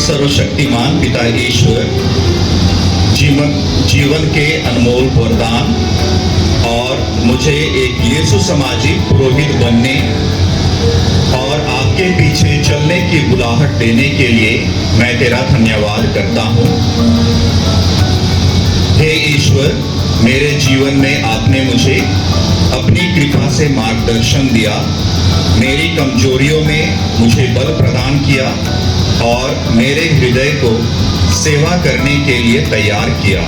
सर्वशक्तिमान पिता ईश्वर, जीवन के अनमोल वरदान और मुझे एक यीशु समाजी पुरोहित बनने और आपके पीछे चलने की बुलाहट देने के लिए मैं तेरा धन्यवाद करता हूँ। हे ईश्वर, मेरे जीवन में आपने मुझे अपनी कृपा से मार्गदर्शन दिया, मेरी कमजोरियों में मुझे बल प्रदान किया और मेरे हृदय को सेवा करने के लिए तैयार किया।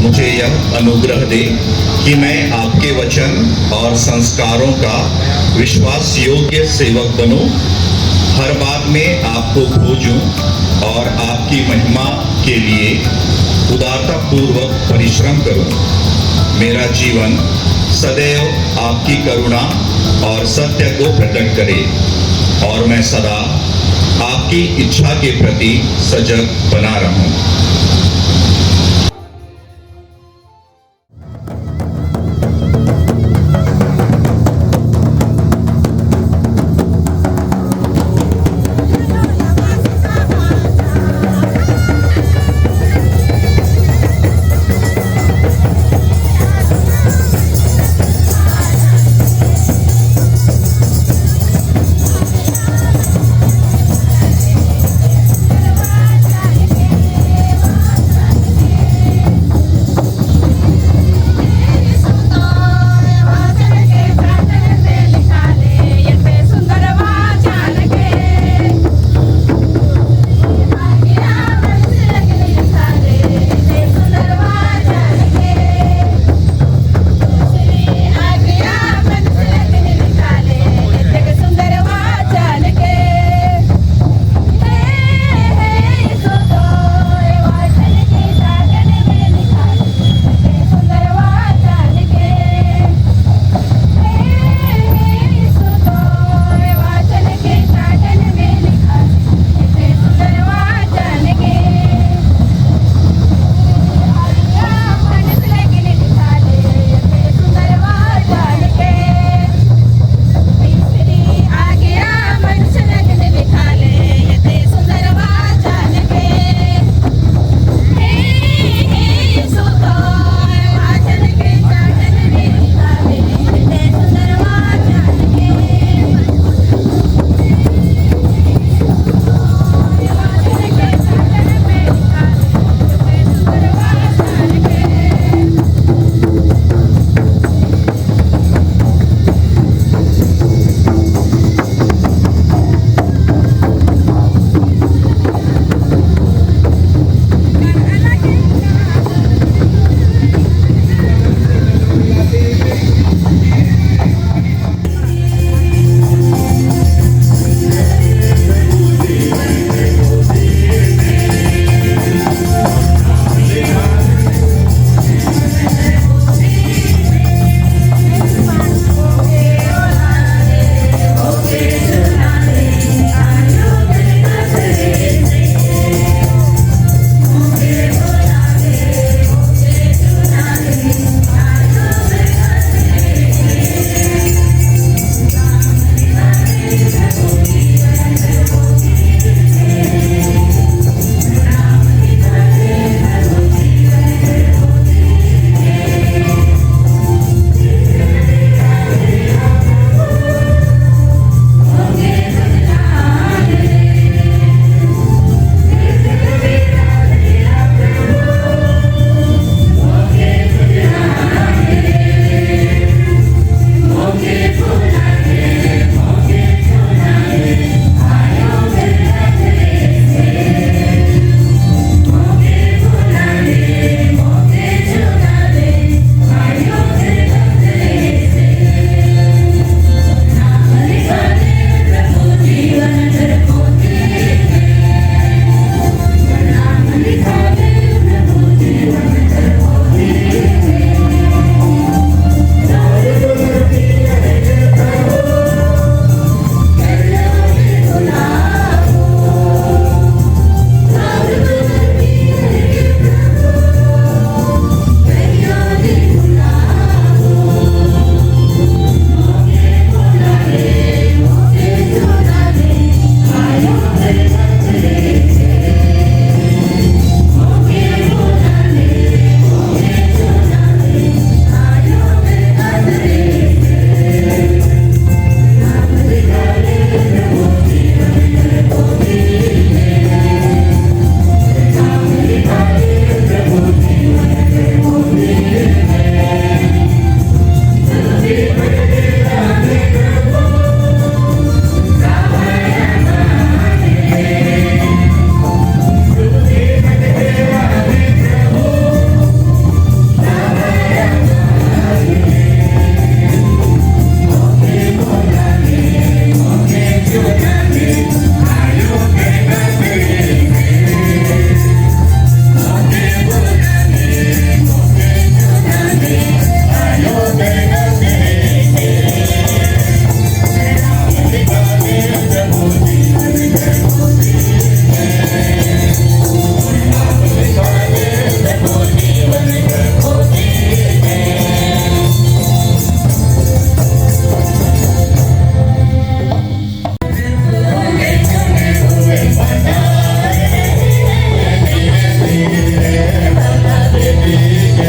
मुझे यह अनुग्रह दे कि मैं आपके वचन और संस्कारों का विश्वास योग्य सेवक बनूं, हर बात में आपको खोजूं और आपकी महिमा के लिए उदारतापूर्वक परिश्रम करूं। मेरा जीवन सदैव आपकी करुणा और सत्य को प्रकट करे और मैं सदा आपकी इच्छा के प्रति सजग बना रहूं।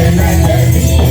Thank you.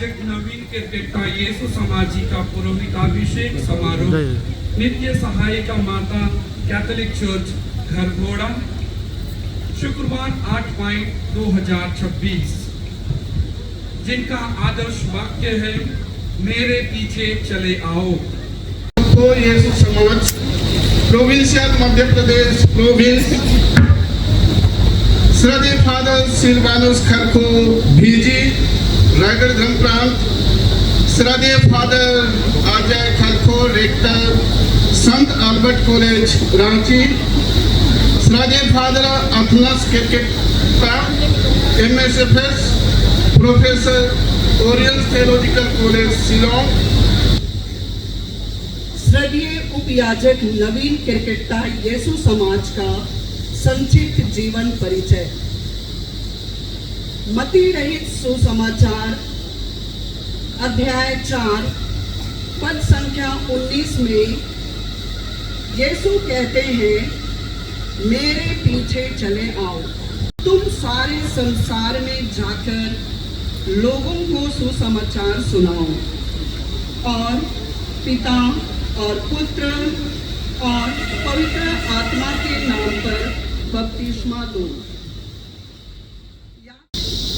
उपयाजक नवीन किरकेटा येसु समाजी का पुरोहिताभिषेक समारोह नित्य सहायिका माता कैथोलिक चर्च घरघोड़ा शुक्रवार 8 मई 2026, जिनका आदर्श वाक्य है मेरे पीछे चले आओ। तो येसु समाज प्रोविंशियल मध्य प्रदेश प्रोविंस श्रद्धेय फादर सिल्वानोस खरखो भीजी रायगढ़ धर्म प्रांत, श्रद्धेय फादर अजय खरखो रेक्टर संत अल्बर्ट कॉलेज रांची, श्रद्धेय father Athanas Kerketta MSFS professor Oriens theological college Shillong, श्रद्धेय उपयाजक नवीन किरकेटा येसु समाज का संक्षिप्त जीवन परिचय। मति रहित सुसमाचार अध्याय 4 पद संख्या 19 में यीशु कहते हैं, मेरे पीछे चले आओ। तुम सारे संसार में जाकर लोगों को सुसमाचार सुनाओ और पिता और पुत्र और पवित्र आत्मा के नाम पर बपतिस्मा दो।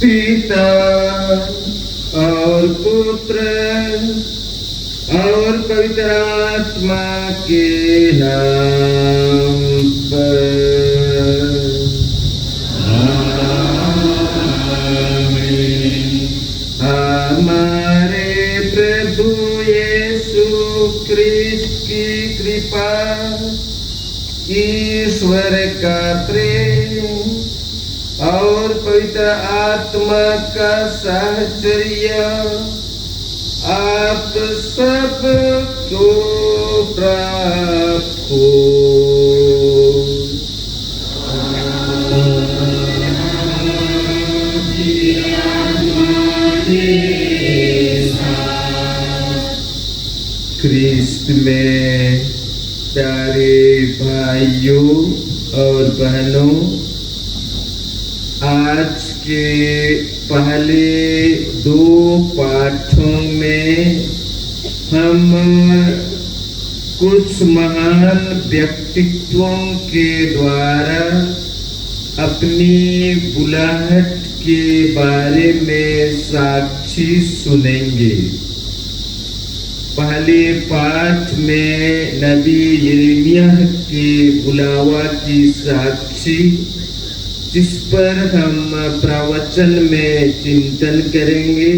पिता और पुत्र और पवित्र आत्मा के नाम पर हमारे प्रभु यीशु क्रिस्त की कृपा, ईश्वर का प्रेम और पवित्र आत्मा का साहचर्य आप सब को प्राप्त हो। ख्रिस्त में प्यारे भाइयों और बहनों, आज के पहले 2 पाठों में हम कुछ महान व्यक्तित्वों के द्वारा अपनी बुलाहट के बारे में साक्षी सुनेंगे। पहले पाठ में नबी यिर्मयाह के बुलावा की साक्षी, जिस पर हम प्रवचन में चिंतन करेंगे।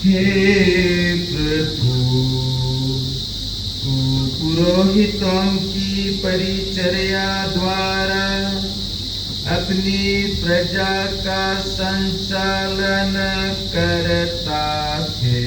हे प्रभु, तू पुरोहितों की परिचर्या द्वारा अपनी प्रजा का संचालन करता है।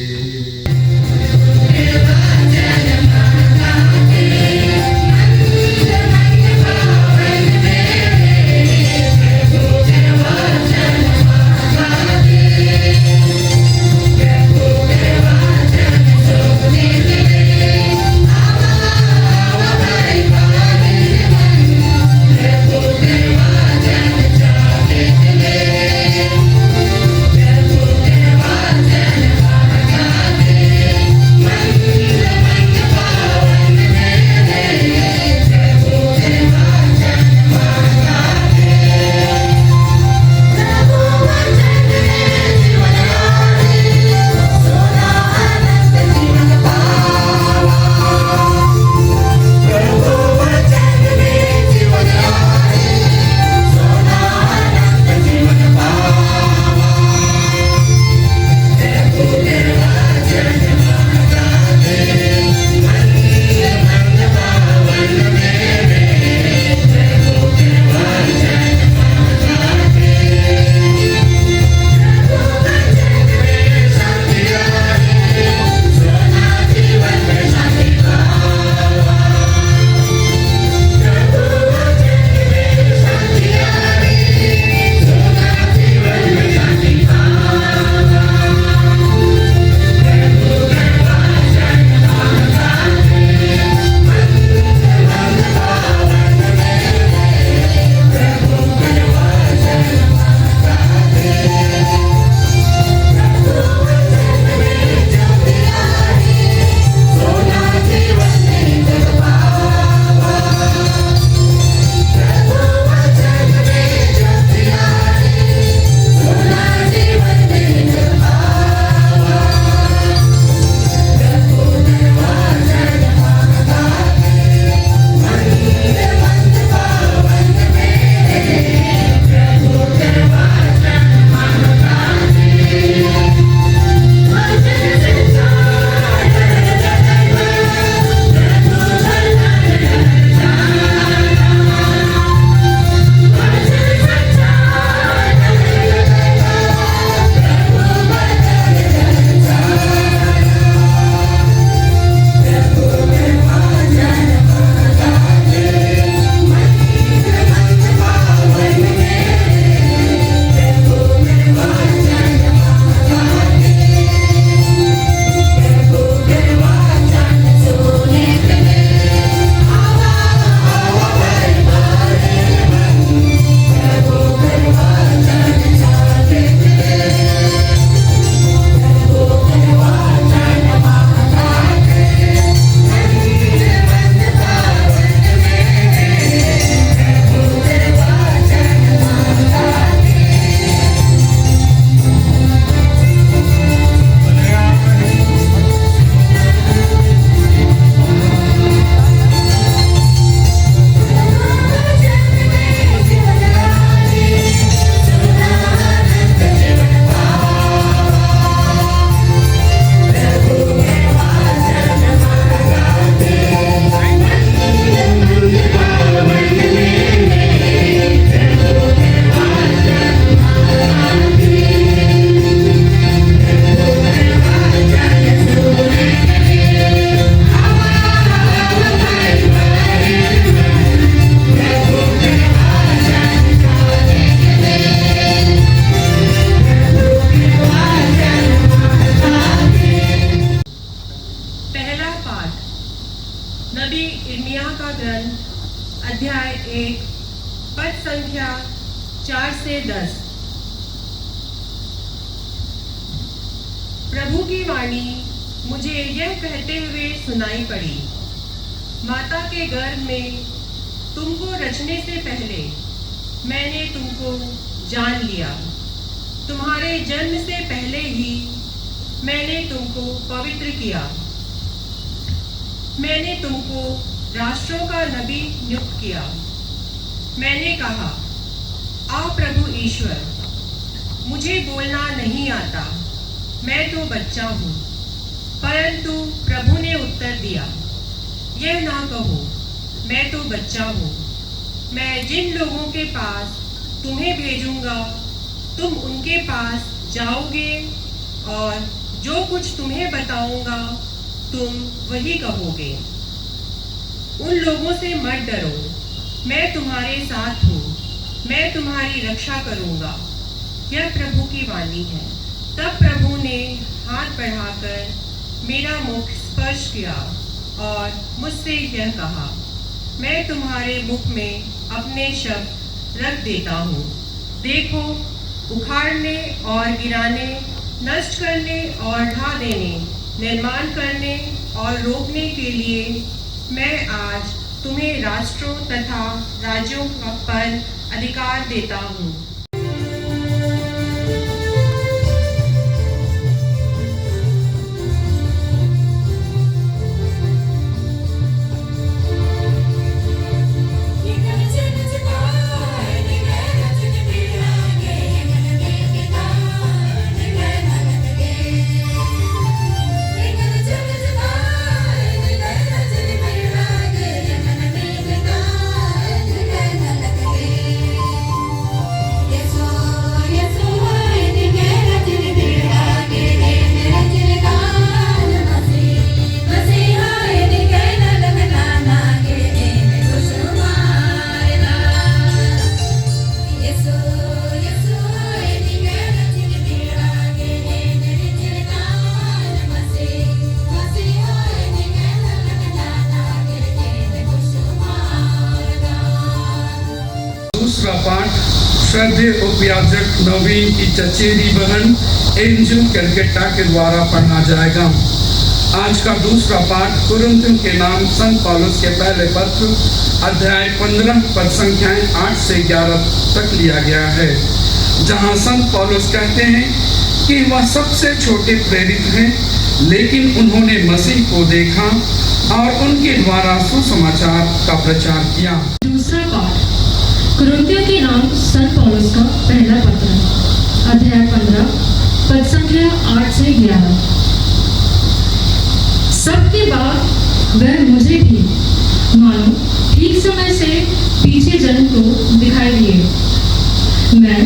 अध्याय 1 पद संख्या 4 से 10। प्रभु की वाणी मुझे यह कहते हुए सुनाई पड़ी, माता के गर्भ में तुमको रचने से पहले मैंने तुमको जान लिया, तुम्हारे जन्म से पहले ही मैंने तुमको पवित्र किया, मैंने तुमको राष्ट्रों का नबी नियुक्त किया। मैंने कहा, आ प्रभु ईश्वर, मुझे बोलना नहीं आता, मैं तो बच्चा हूँ। परंतु प्रभु ने उत्तर दिया, यह ना कहो, मैं तो बच्चा हूँ। मैं जिन लोगों के पास तुम्हें भेजूंगा, तुम उनके पास जाओगे और जो कुछ तुम्हें बताऊंगा तुम वही कहोगे। उन लोगों से मत डरो, मैं तुम्हारे साथ हूँ, मैं तुम्हारी रक्षा करूंगा। यह प्रभु की वाणी है। तब प्रभु ने हाथ बढ़ाकर मेरा मुख स्पर्श किया और मुझसे यह कहा, मैं तुम्हारे मुख में अपने शब्द रख देता हूँ। देखो, उखाड़ने और गिराने, नष्ट करने और ढा देने, निर्माण करने और रोकने के लिए मैं आज तुम्हें राष्ट्रों तथा राज्यों पर अधिकार देता हूँ। दूसरा पाठ श्रद्धेय उपयाजक नवीन की चचेरी बहन एंजल कैलकटा के द्वारा पढ़ा जाएगा। आज का दूसरा पाठ कुरिन्थियों के नाम संत पौलुस के पहले पत्र अध्याय 15 पद संख्याएं 8 से 11 तक लिया गया है, जहां संत पौलुस कहते हैं कि वह सबसे छोटे प्रेरित हैं, लेकिन उन्होंने मसीह को देखा और उनके द्वारा सुसमाचार का प्रचार किया। दूसरा पाठ कुरिन्थियों के नाम संत पौलुस का पहला पत्र अध्याय 15 पद संख्या 8 से 11। सबके बाद वह मुझे भी मानो ठीक समय से पीछे जन को दिखाई दिए। मैं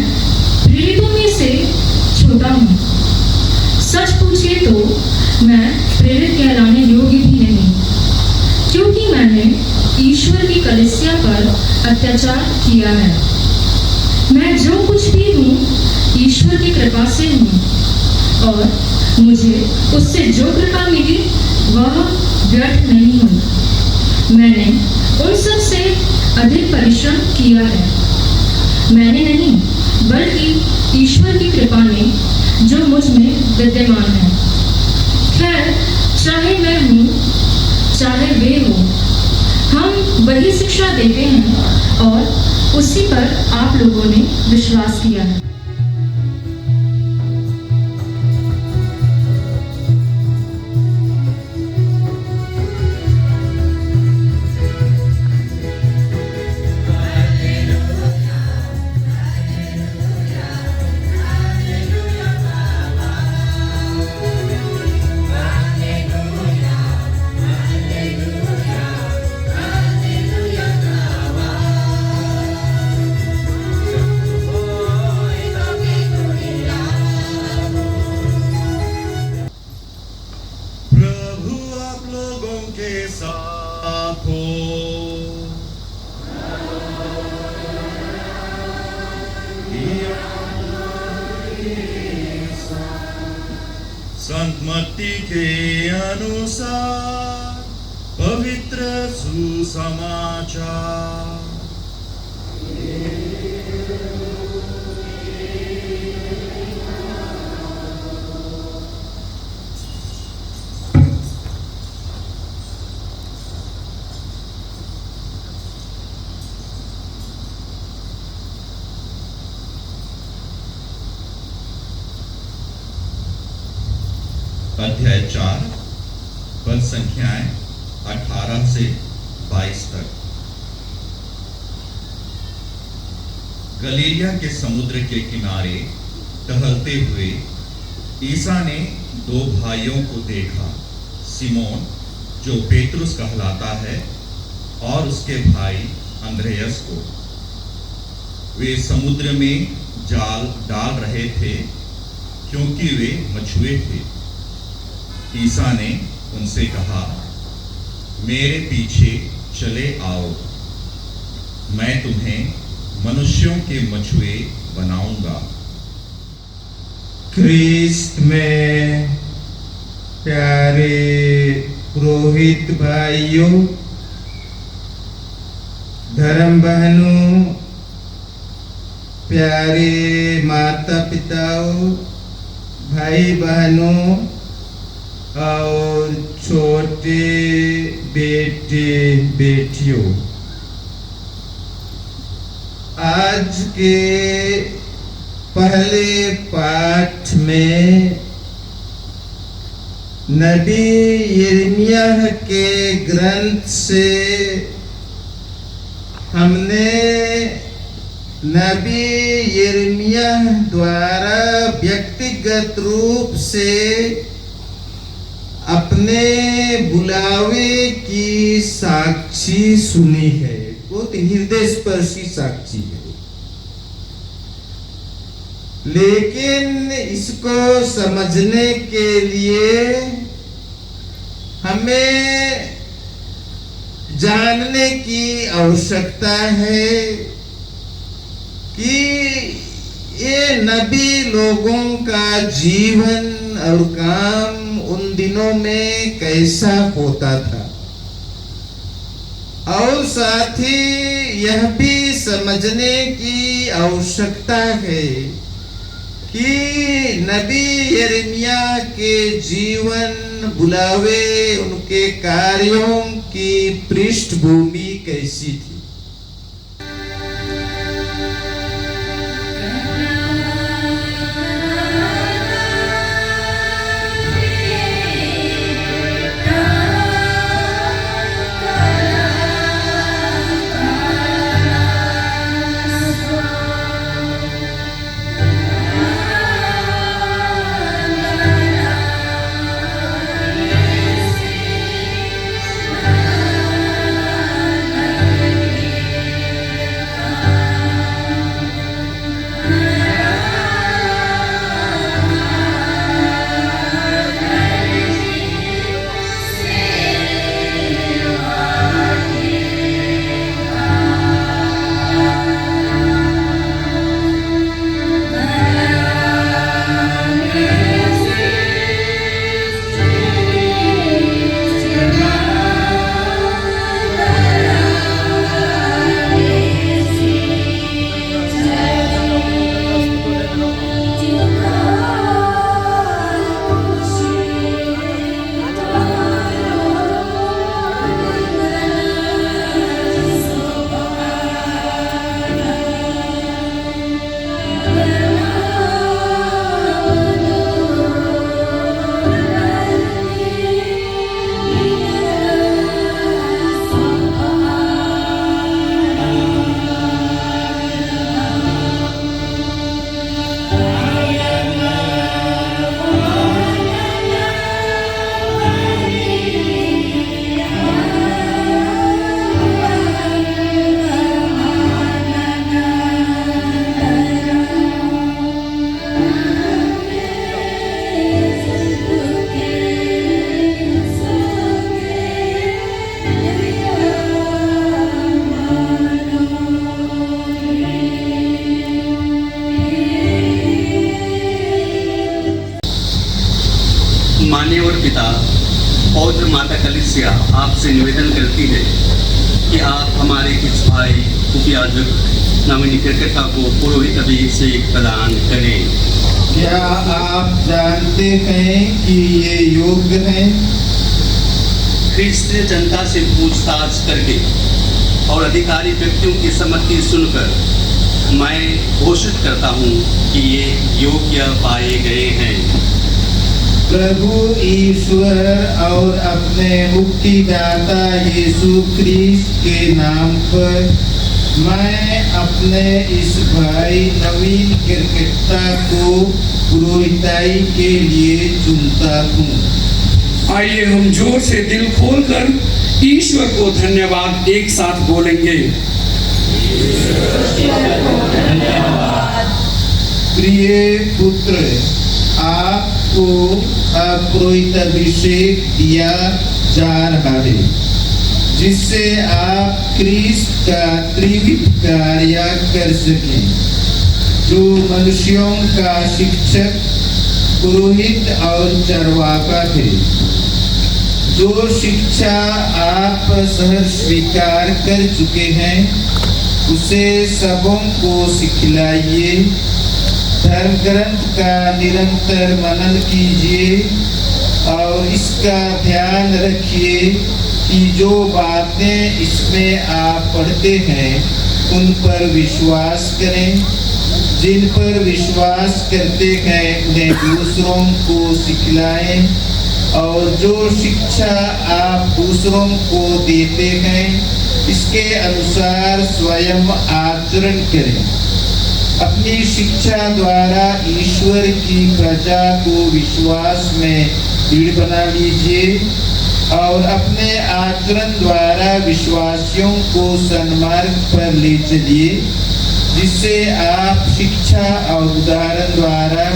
प्रेरितों में से छोटा हूँ। सच पूछिए तो मैं प्रेरित कहलाने योग्य भी नहीं, क्योंकि मैंने ईश्वर की कलीसिया पर अत्याचार किया है। मैं जो कुछ भी हूँ ईश्वर की कृपा से हूँ, और मुझे उससे जो कृपा मिली वह व्यर्थ नहीं हुई। मैंने उन सब से अधिक परिश्रम किया है। मैंने नहीं, बल्कि ईश्वर की कृपा ने जो मुझ में विद्यमान है। खैर, चाहे मैं हूँ चाहे वे हो, हम वही शिक्षा देते हैं और उसी पर आप लोगों ने विश्वास किया है। संत मत्ती के अनुसार पवित्र सुसमाचार। अध्याय 4 पद संख्याएं 18 से 22 तक। गलीलिया के समुद्र के किनारे टहलते हुए ईसा ने दो भाइयों को देखा, सिमोन जो पेतरुस कहलाता है और उसके भाई अंद्रयास को। वे समुद्र में जाल डाल रहे थे क्योंकि वे मछुए थे। ईसा ने उनसे कहा, मेरे पीछे चले आओ, मैं तुम्हें मनुष्यों के मछुए बनाऊंगा। क्रिस्त में प्यारे पुरोहित भाइयों, धर्म बहनों, प्यारे माता पिताओं, भाई बहनों और छोटे बेटे बेटियों, आज के पहले पाठ में नबी यिर्मयाह के ग्रंथ से हमने नबी यिर्मयाह द्वारा व्यक्तिगत रूप से अपने बुलावे की साक्षी सुनी है। बहुत हृदय स्पर्शी साक्षी है, लेकिन इसको समझने के लिए हमें जानने की आवश्यकता है कि ये नबी लोगों का जीवन और काम उन दिनों में कैसा होता था, और साथ ही यह भी समझने की आवश्यकता है कि नबी यिर्मयाह के जीवन, बुलावे, उनके कार्यों की पृष्ठभूमि कैसी थी। माननीय पिता पौत्र माता कलिसिया आपसे निवेदन करती है कि आप हमारे इस भाई उपयाजक नवीन किरकेटा को पुरोहित अभिषेक प्रदान करें। क्या आप जानते हैं कि ये योग्य हैं? क्रिस्त जनता से पूछताछ करके और अधिकारी व्यक्तियों की सम्मति सुनकर मैं घोषित करता हूँ कि ये योग्य पाए गए हैं। प्रभु ईश्वर और अपने मुक्तिदाता यीशु क्रिस्त के नाम पर मैं अपने इस भाई नवीन किरकेटा को पुरोहिताई के लिए चुनता हूँ। आइए हम जोर से दिल खोलकर ईश्वर को धन्यवाद एक साथ बोलेंगे। प्रिय पुत्र, आपको पुरोहित अभिषेक दिया जा रहा है, जिससे आप क्रिस्त का त्रिविध कार्य कर सकें, जो मनुष्यों का शिक्षक, पुरोहित और चरवाका है। जो शिक्षा आप सहर्ष स्वीकार कर चुके हैं, उसे सबों को सिखलाइए। धर्म ग्रंथ का निरंतर मनन कीजिए और इसका ध्यान रखिए कि जो बातें इसमें आप पढ़ते हैं उन पर विश्वास करें। जिन पर विश्वास करते हैं उन्हें दूसरों को सिखलाएं और जो शिक्षा आप दूसरों को देते हैं इसके अनुसार स्वयं आचरण करें। अपनी शिक्षा द्वारा ईश्वर की प्रजा को विश्वास में दृढ़ बना लीजिए और अपने आचरण द्वारा विश्वासियों को सन्मार्ग पर ले चलिए, जिससे आप शिक्षा और उदाहरण द्वारा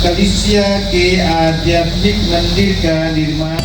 कलीसिया के आध्यात्मिक मंदिर का निर्माण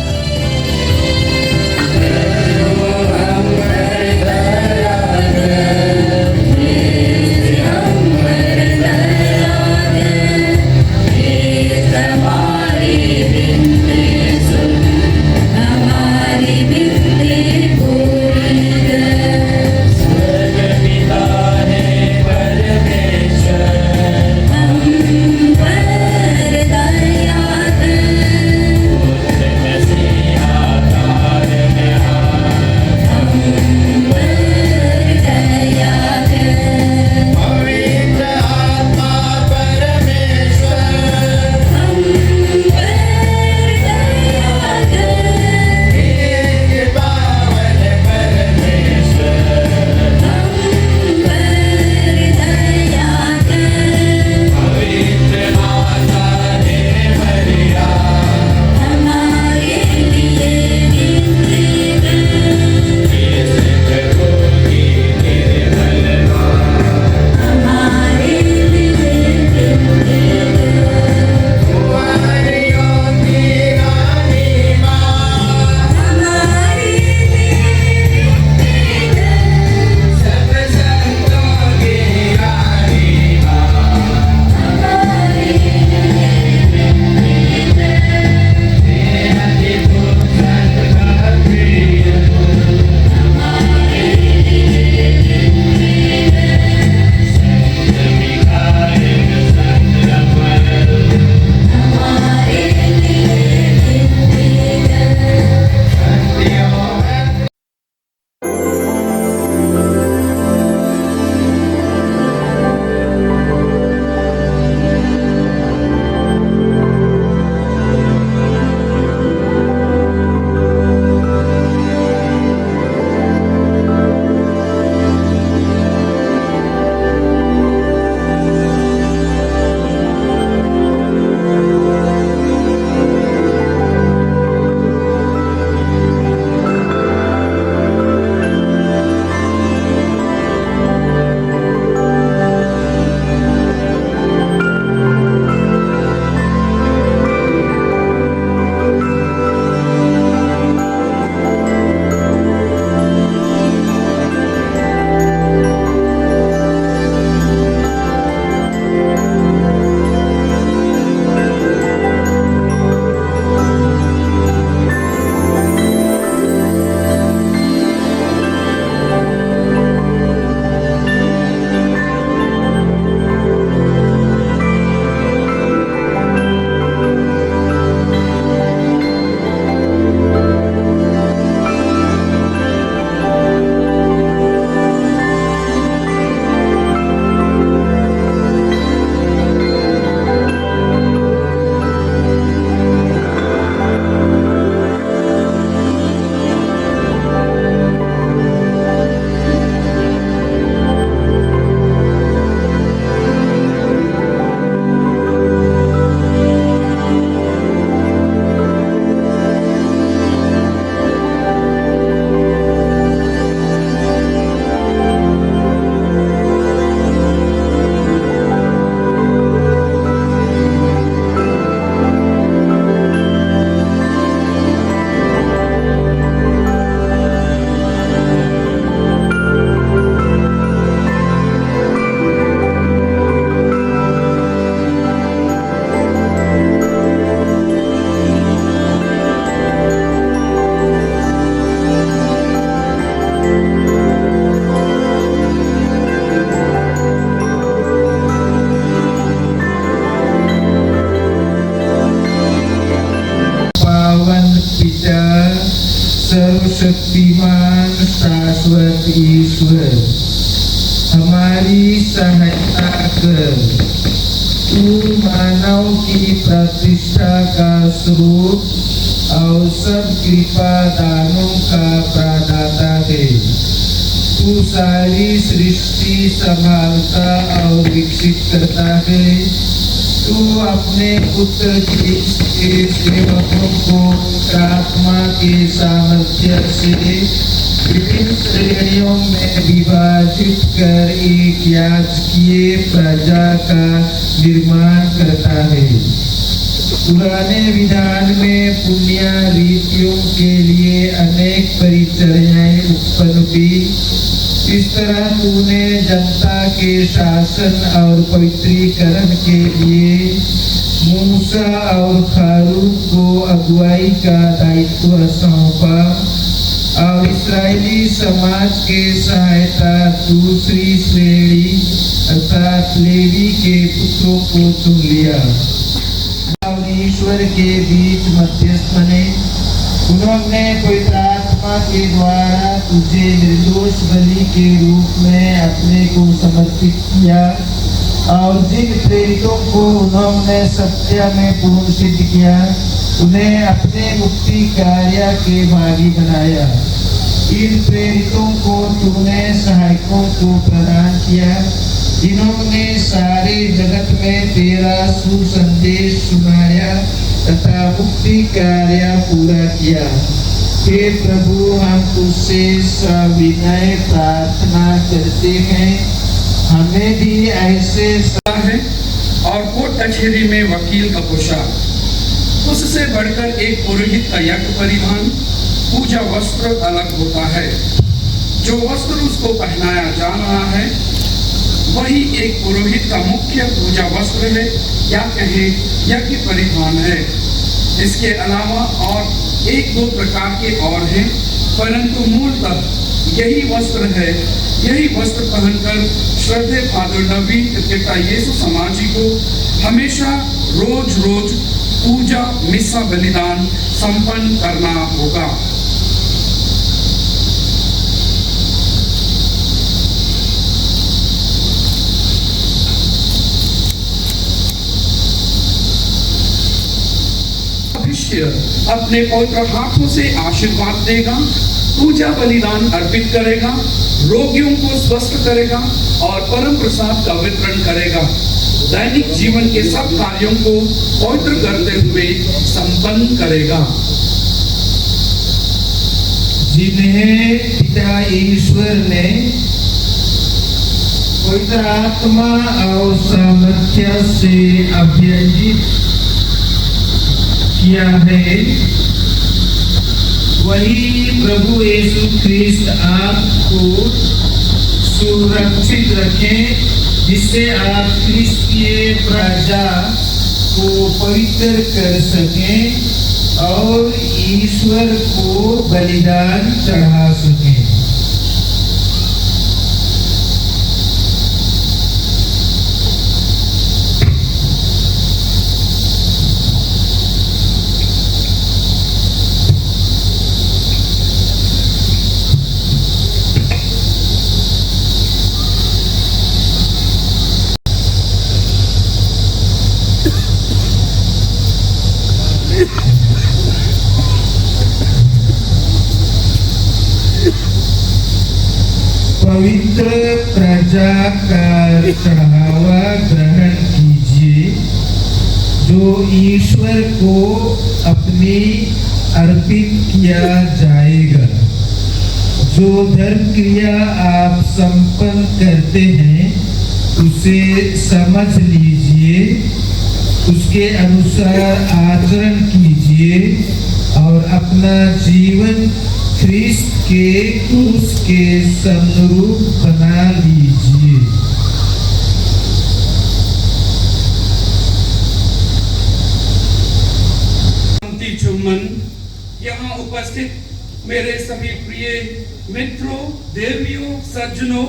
सर्वशक्तिमान शाश्वत ईश्वर, हमारी सहायता कर। तू मानव की प्रतिष्ठा का स्रोत और सब कृपा दानों का प्रदाता है। तू सारी सृष्टि संभालता और विकसित करता है। तू अपने पुत्र क्रिस्त के सेवकों को आत्मा के सामर्थ्य से विभिन्न श्रेणियों में विभाजित कर एक याजकीय प्रजा का निर्माण करता है। पुराने विधान में पुण्य रीतियों के लिए अनेक परिचर्याएं उत्पन्न हुई। इस तरह तूने जनता के शासन और पवित्रीकरण के लिए मूसा और फारूक को अगुवाई का दायित्व सौंपा और इस्राएली समाज के सहायता दूसरी श्रेणी अर्थात लेवी के पुत्रों को चुन लिया और ईश्वर के बीच मध्यस्थ बने। उन्होंने पवित्र आत्मा के द्वारा तुझे निर्दोष बलि के रूप में अपने को समर्पित किया और जिन प्रेरितों को उन्होंने सत्य में पूर्ण सिद्ध किया, उन्हें अपने मुक्ति कार्य के भागी बनाया। इन प्रेरितों को तूने सहायकों को प्रदान किया, जिन्होंने सारे जगत में तेरा सुसंदेश सुनाया तथा मुक्ति कार्य पूरा किया। हे प्रभु, हम तुझसे सविनय प्रार्थना करते हैं, हमें भी ऐसे है और कोर्ट कचहरी में वकील का पोशाक। उससे बढ़कर एक पुरोहित का यज्ञ परिधान पूजा वस्त्र अलग होता है। जो वस्त्र उसको पहनाया जा रहा है वही एक पुरोहित का मुख्य पूजा वस्त्र है या कहें यज्ञ परिधान है। इसके अलावा और एक दो प्रकार के और हैं, परंतु मूलतः यही वस्त्र है। यही वस्त्र पहनकर श्रद्धेय फादर नवीन किरकेटा यीशु समाजी को हमेशा रोज रोज पूजा मिस्सा बलिदान संपन्न करना होगा। अपने पवित्र हाथों से आशीर्वाद देगा, पूजा बलिदान अर्पित करेगा, रोगियों को स्वस्थ करेगा और परम प्रसाद का वितरण करेगा। दैनिक जीवन के सब कार्यों को पवित्र करते हुए संपन्न करेगा। जिन्हें पिता ईश्वर ने पवित्र आत्मा और सामर्थ्य से अभिषेक किया है, वही प्रभु यीशु ख्रिस्त आपको सुरक्षित रखें, जिससे आप ख्रिस्तीय प्रजा को पवित्र कर सकें और ईश्वर को बलिदान चढ़ा सकें। पवित्र प्रजा का चढ़ावा ग्रहण कीजिए, जो ईश्वर को अपनी अर्पित किया जाएगा। जो धर्म क्रिया आप संपन्न करते हैं, उसे समझ लीजिए, उसके अनुसार आचरण कीजिए और अपना जीवन ख्रिस्त के क्रूस के समरूप बना लीजिए। शांति चुम्बन। यहाँ उपस्थित मेरे सभी प्रिय मित्रों, देवियों, सज्जनों,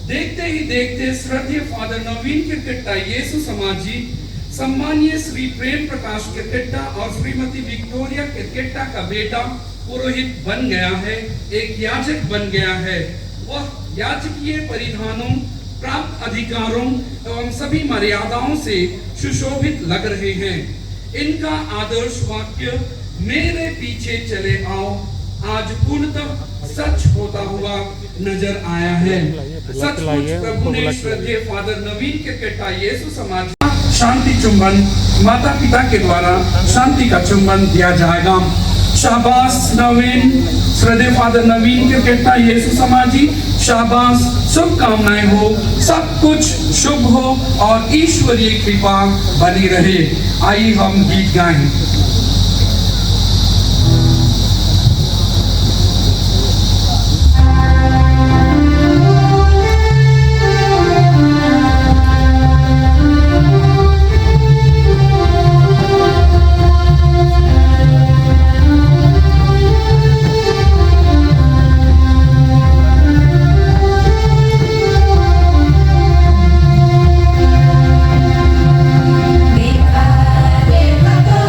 देखते ही देखते श्रद्धेय फादर नवीन किरकेटा यीशु समाजी सम्मानीय श्री प्रेम प्रकाश किरकेट्टा और श्रीमती विक्टोरिया किरकेट्टा का बेटा पुरोहित बन गया है, एक याजक बन गया है। वह याजकीय परिधानों, प्राप्त अधिकारों एवं सभी मर्यादाओं से सुशोभित लग रहे हैं। इनका आदर्श वाक्य मेरे पीछे चले आओ आज पूर्णतः सच होता हुआ नजर आया है। सचमुच प्रभु ने श्रद्धेय फादर नवीन किरकेट्टा यीशु समाज शांति चुंबन माता पिता के द्वारा शांति का चुंबन दिया जाएगा। शाबाश नवीन, श्रद्धेय फादर नवीन किरकेट्टा यीशु समाजी, शाबाश, शुभकामनाएं हो, सब कुछ शुभ हो और ईश्वरीय कृपा बनी रहे। आइए हम गीत गाएं। देखा तो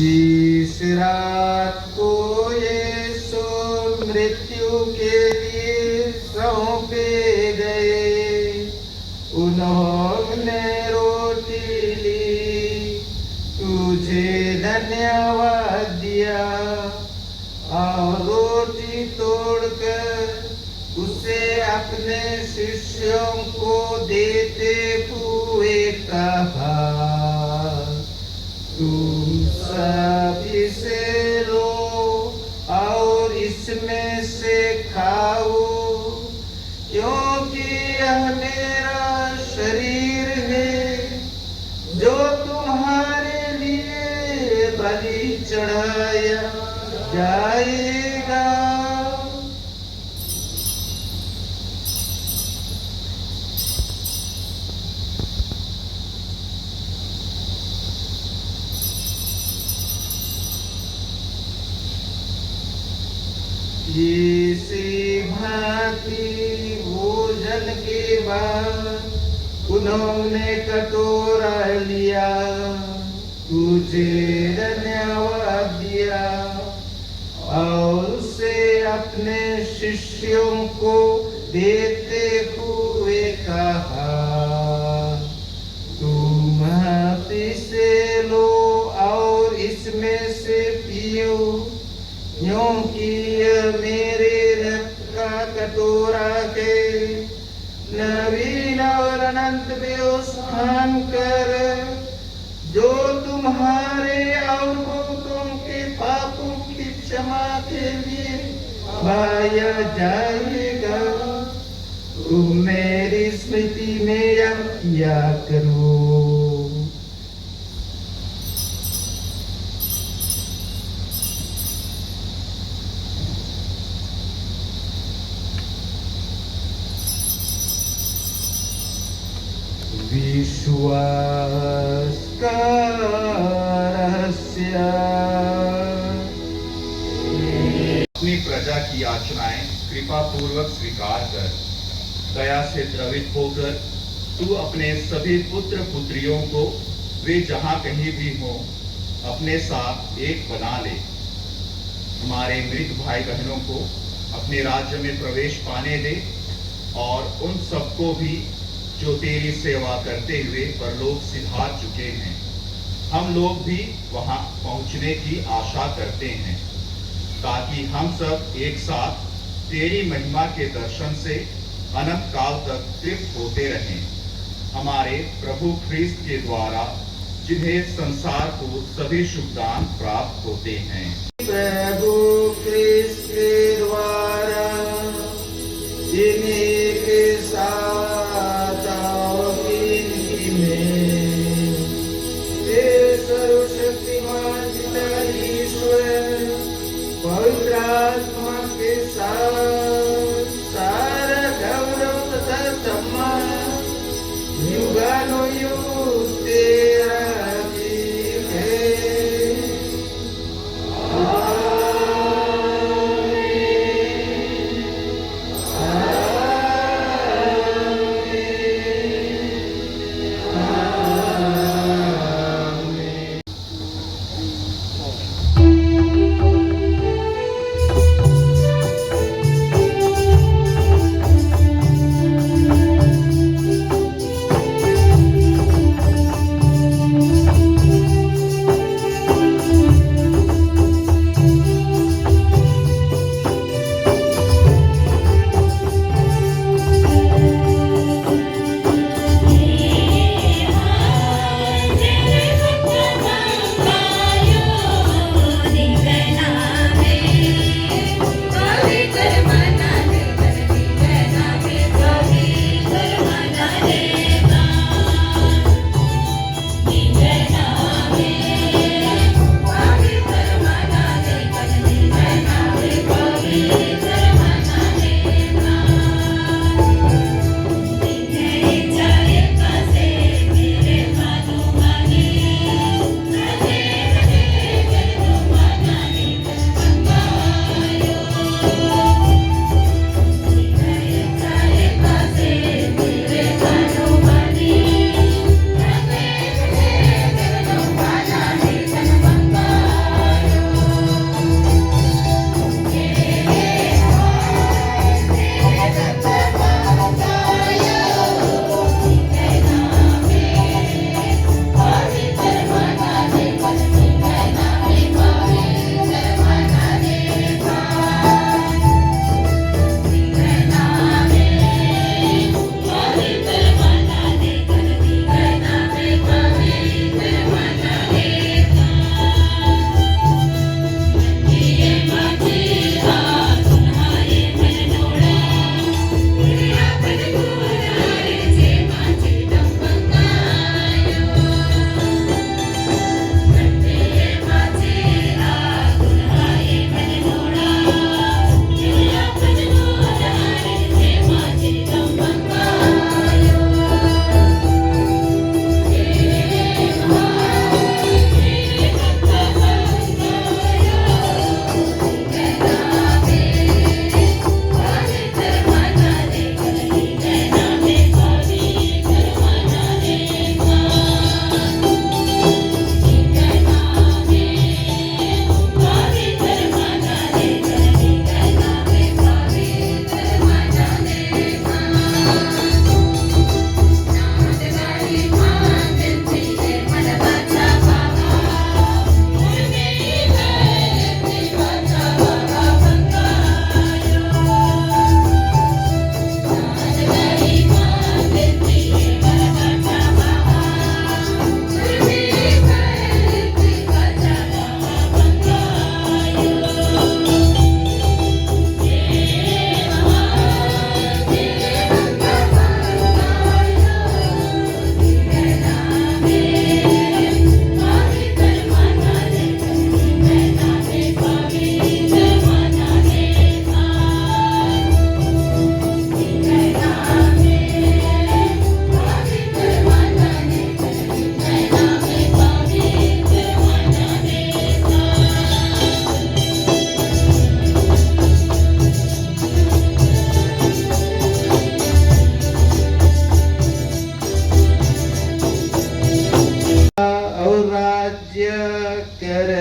जिस रात को यीशु मृत्यु के लिए सौंपे गए, उन्होंने रोटी ली, तुझे धन्यवाद दिया और रोटी तोड़कर उसे अपने शिष्यों को देते हुए कहा, तुम सब इसे लो और इसमें से खाओ, क्योंकि यह मेरा शरीर है जो तुम्हारे लिए बलि चढ़ाया जाएगा। इसी भांति भोजन के बाद उन्होंने कटोरा लिया, तुझे धन्यवाद दिया और उसे अपने शिष्यों को देते हुए कहा, तुम इसे लो और इसमें से पियो, क्योंकि यह मेरे रक्त का कटोरा है, नवीन और अनंत व्यवस्थान कर, जो तुम्हारे और बहुतों के पापों की क्षमा के लिए बहाया जाएगा। तुम मेरी स्मृति में यह किया करो। विश्वास का रहस्य। अपनी प्रजा की याचनाएं कृपा पूर्वक स्वीकार कर, दया से द्रवित होकर तू अपने सभी पुत्र पुत्रियों को वे जहां कहीं भी हो अपने साथ एक बना ले। हमारे मृत भाई बहनों को अपने राज्य में प्रवेश पाने दे और उन सबको भी जो तेरी सेवा करते हुए परलोक सिधार चुके हैं। हम लोग भी वहां पहुंचने की आशा करते हैं, ताकि हम सब एक साथ तेरी महिमा के दर्शन से अनंत काल तक तृप्त होते रहें। हमारे प्रभु ख्रीस्त के द्वारा, जिन्हें संसार को सभी शुभ दान प्राप्त होते हैं। प्रभु ख्रीस्त के द्वारा जिन्हीं के साथ और इन्हीं में सर्वशक्तिमान पिता ईश्वर पवित्र आत्मा के साथ सारा गौरव तथा सम्मान युगानुयुग तेरा ही है। आमीन।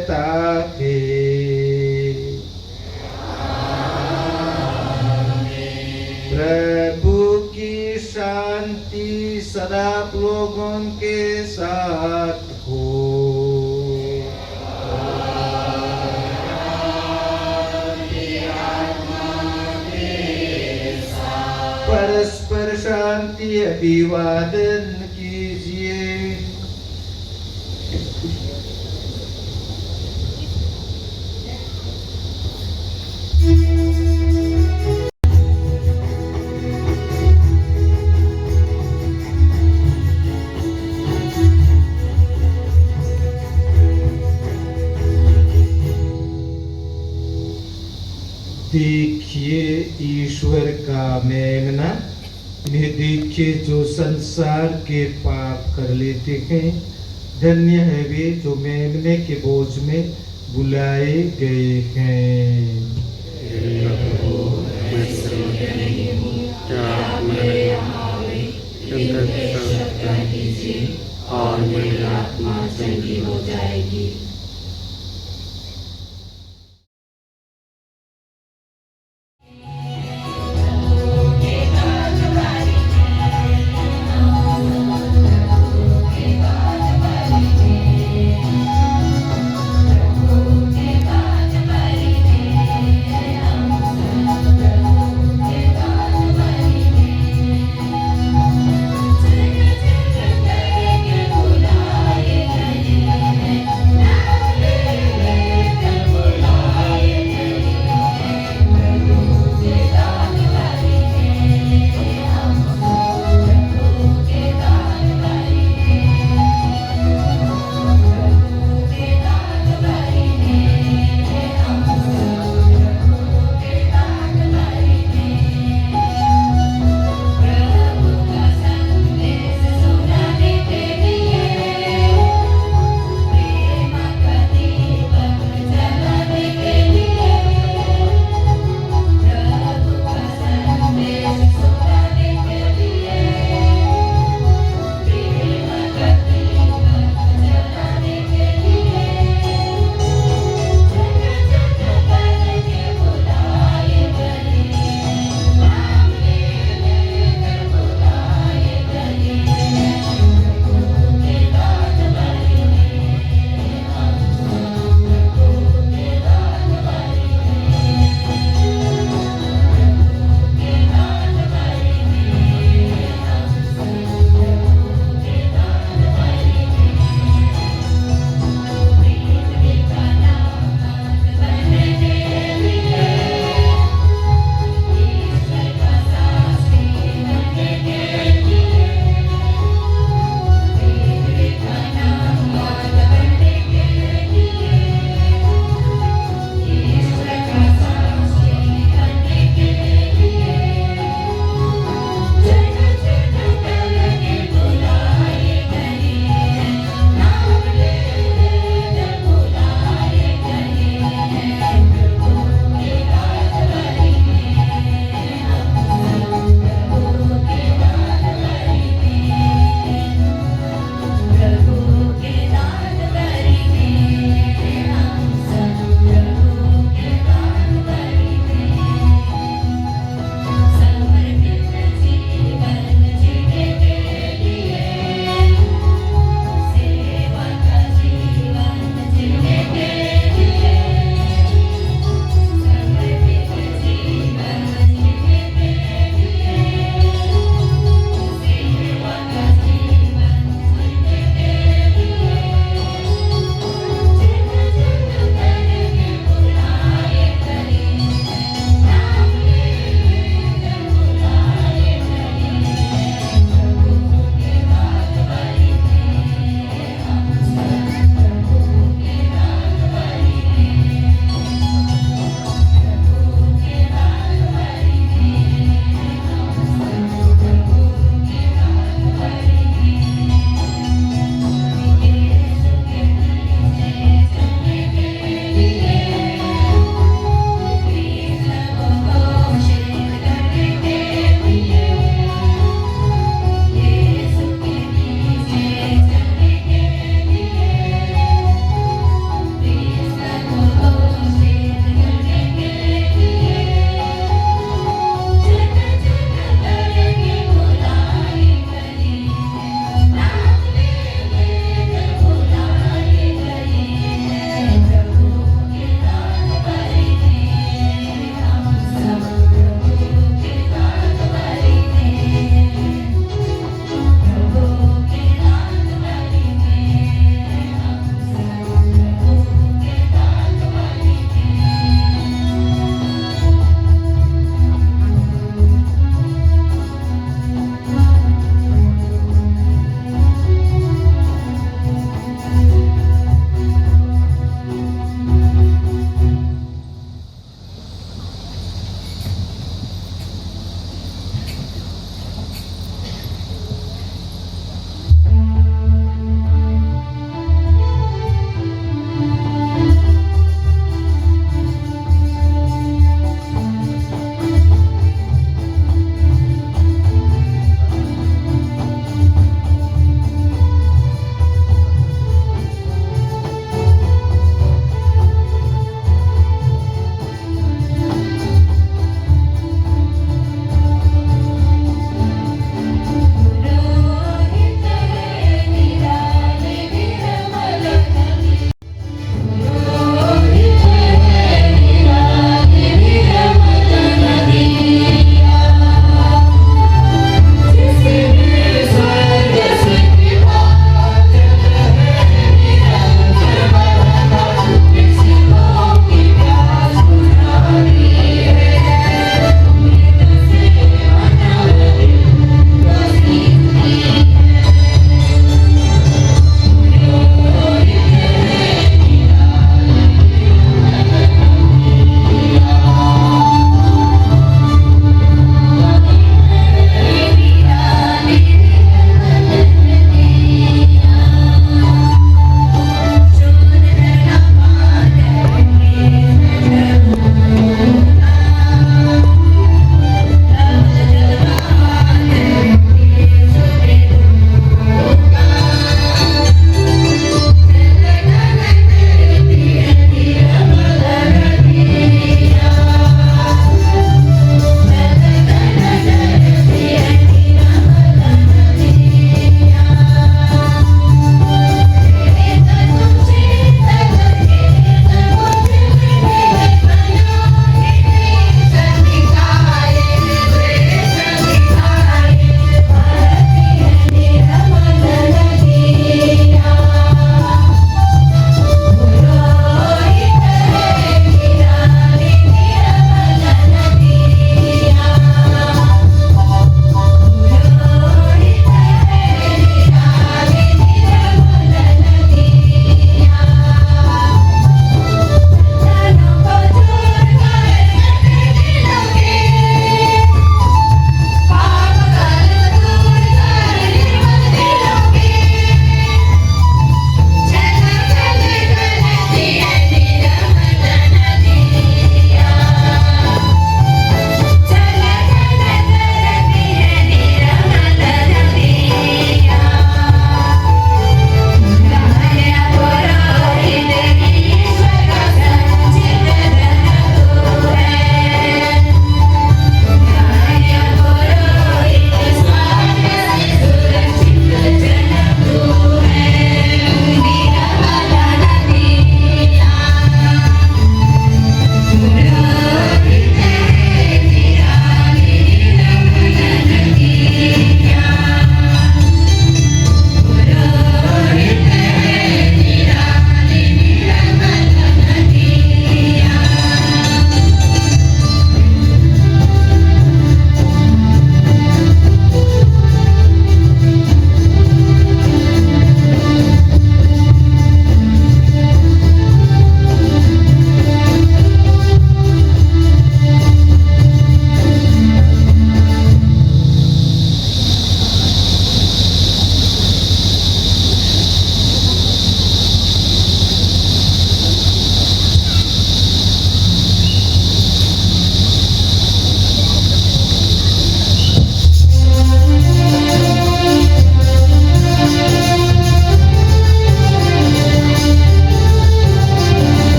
ताके। प्रभु की शांति सदा आप लोगों के साथ हो। परस्पर शांति अभिवादन कीजिए। देखिए ईश्वर का मेमना, इन्हें देखिए जो संसार के पाप कर लेते हैं। धन्य है वे जो मेमने के बोझ में बुलाए गए हैं। और मेरी आत्मा चंगी हो जाएगी। Bye.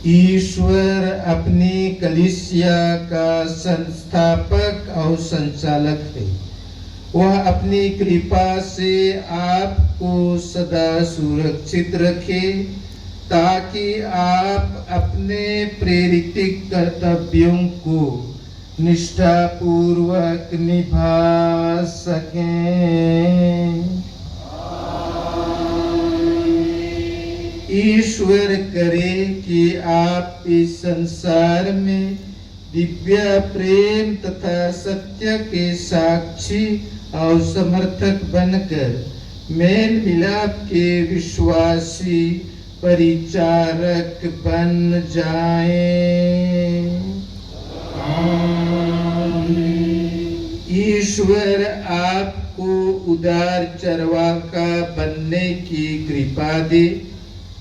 ईश्वर अपनी कलीसिया का संस्थापक और संचालक है। वह अपनी कृपा से आपको सदा सुरक्षित रखे ताकि आप अपने प्रेरित कर्तव्यों को निष्ठापूर्वक निभा सकें। ईश्वर करे कि आप इस संसार में दिव्य प्रेम तथा सत्य के साक्षी और समर्थक बनकर मेल मिलाप के विश्वासी परिचारक बन जाएं। ईश्वर आपको उदार चरवाका बनने की कृपा दे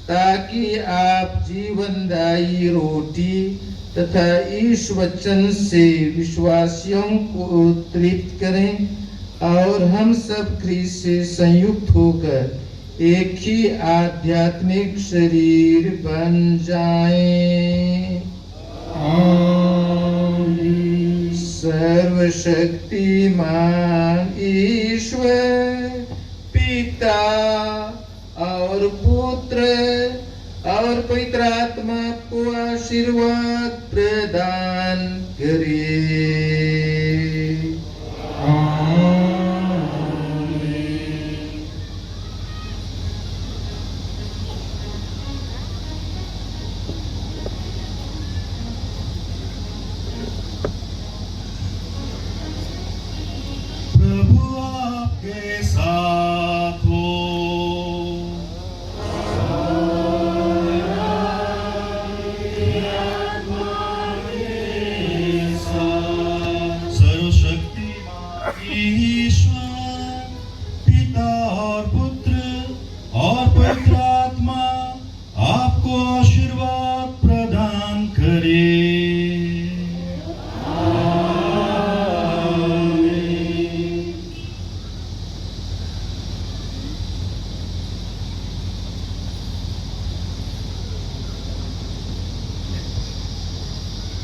ताकि आप जीवनदायी रोटी तथा इस वचन से विश्वासियों को तृप्त करें और हम सब ख्रीस्त से संयुक्त होकर एक ही आध्यात्मिक शरीर बन जाएं। सर्वशक्तिमान ईश्वर पिता और पुत्र और पवित्र आत्मा को आशीर्वाद प्रदान करे। प्रभु आपके साथ हो। सर्वशक्तिमान ईश्वर पिता और पुत्र और पवित्र आत्मा आपको आशीर्वाद प्रदान करे।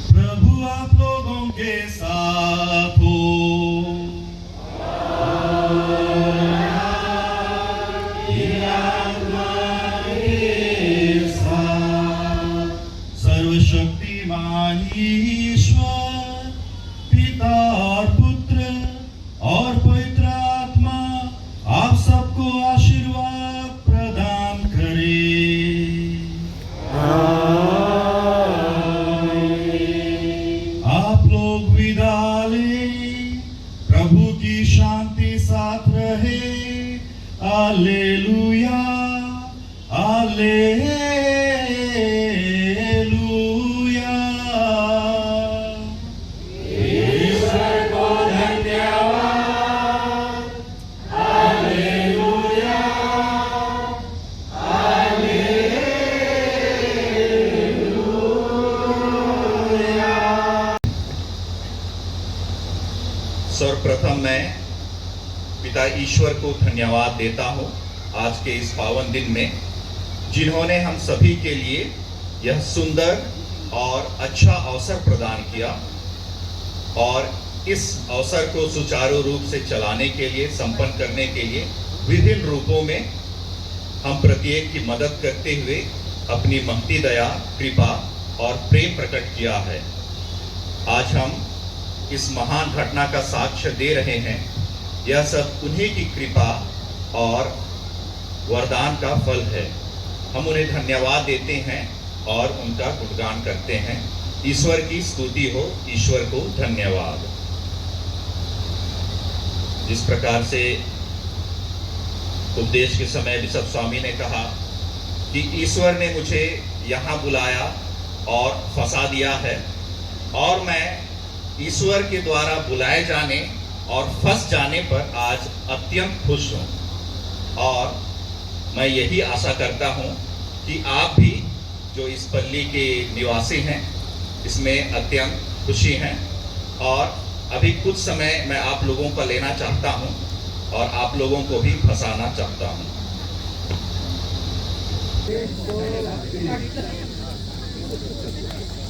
प्रभु आप लोगों के साथ हो। सर्वशक्तिमान ईश्वर पिता और पुत्र और पवित्र आत्मा आप सबको आशीर्वाद प्रदान करे। आप लोग विदा लें। प्रभु की शांति साथ रहे। Hallelujah hallelujah. ईश्वर को धन्यवाद। हालेलुया सर्वप्रथम मैं पिता ईश्वर को धन्यवाद देता हूँ आज के इस पावन दिन में, जिन्होंने हम सभी के लिए यह सुंदर और अच्छा अवसर प्रदान किया और इस अवसर को सुचारू रूप से चलाने के लिए, संपन्न करने के लिए विभिन्न रूपों में हम प्रत्येक की मदद करते हुए अपनी महती दया, कृपा और प्रेम प्रकट किया है। आज हम इस महान घटना का साक्ष्य दे रहे हैं। यह सब उन्हीं की कृपा और वरदान का फल है। हम उन्हें धन्यवाद देते हैं और उनका गुणगान करते हैं। ईश्वर की स्तुति हो, ईश्वर को धन्यवाद। जिस प्रकार से उपदेश के समय बिशप स्वामी ने कहा कि ईश्वर ने मुझे यहाँ बुलाया और फंसा दिया है और मैं ईश्वर के द्वारा बुलाए जाने और फंस जाने पर आज अत्यंत खुश हूँ और मैं यही आशा करता हूँ कि आप भी जो इस पल्ली के निवासी हैं इसमें अत्यंत खुशी हैं। और अभी कुछ समय मैं आप लोगों का लेना चाहता हूँ और आप लोगों को भी फंसाना चाहता हूँ। है।